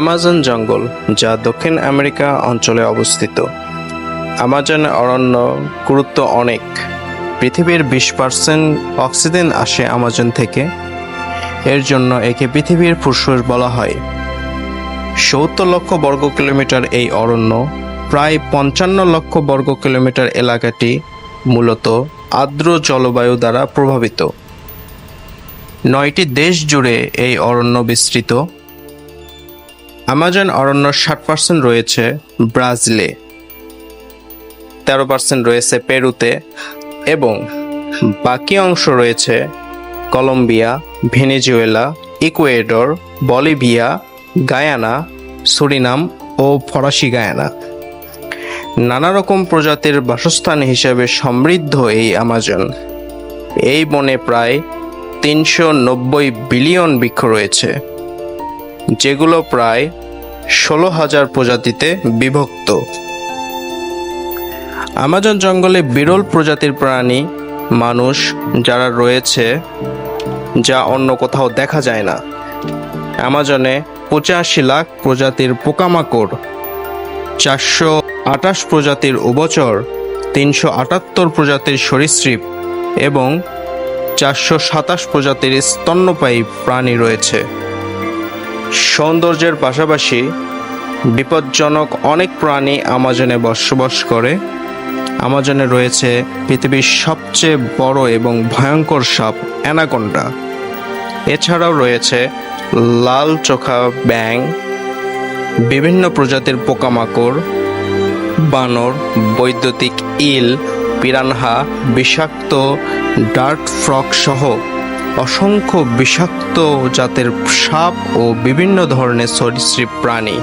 Amazon জঙ্গল, যা দক্ষিণ আমেরিকা অঞ্চলে অবস্থিত। আমাজন অরণ্য গুরুত্ব অনেক। পৃথিবীর 20% অক্সিজেন আসে আমাজন থেকে। এর জন্য একে পৃথিবীর ফুসফুস বলা হয়। 70 লক্ষ বর্গ কিলোমিটার এই অরণ্য। প্রায় 55 লক্ষ বর্গ কিলোমিটার এলাকাটি মূলত আর্দ্র জলবায়ু দ্বারা প্রভাবিত। 9টি দেশ জুড়ে এই অরণ্য বিস্তৃত। আমাজন অরণ্য 60% রয়েছে ব্রাজিলে, 13% রয়েছে পেরুতে এবং বাকি অংশ রয়েছে Colombia, Venezuela, Ecuador, Bolivia, Guyana, Suriname ও ফরাসি গায়ানা। নানা রকম প্রজাতির বাসস্থান হিসেবে সমৃদ্ধ এই আমাজন। এই বনে প্রায় 390 বিলিয়ন বৃক্ষ রয়েছে, যেগুলো প্রায় 16,000 প্রজাতিতে বিভক্ত। আমাজন জঙ্গলে বিরল প্রজাতির প্রাণী, মানুষ যারা রয়েছে, যা অন্য কোথাও দেখা যায় না। আমাজনে 85 লাখ প্রজাতির পোকামাকড়, 428 প্রজাতির উভচর, 378 প্রজাতির সরীসৃপ এবং 427 প্রজাতির স্তন্যপায়ী প্রাণী রয়েছে। সৌন্দর্যের পাশাপাশি বিপজ্জনক অনেক প্রাণী আমাজনে বসবাস করে। আমাজনে রয়েছে পৃথিবীর সবচেয়ে বড় এবং ভয়ঙ্কর সাপ অ্যানাকোন্ডা। এছাড়াও রয়েছে লাল চোখা ব্যাঙ, বিভিন্ন প্রজাতির পোকামাকড়, বানর, বৈদ্যুতিক ইল, পিরানহা, বিষাক্ত ডার্ট ফ্রগ সহ অসংখ্য বিষাক্ত জাতের সাপ ও বিভিন্ন ধরনের সরীসৃপ প্রাণী।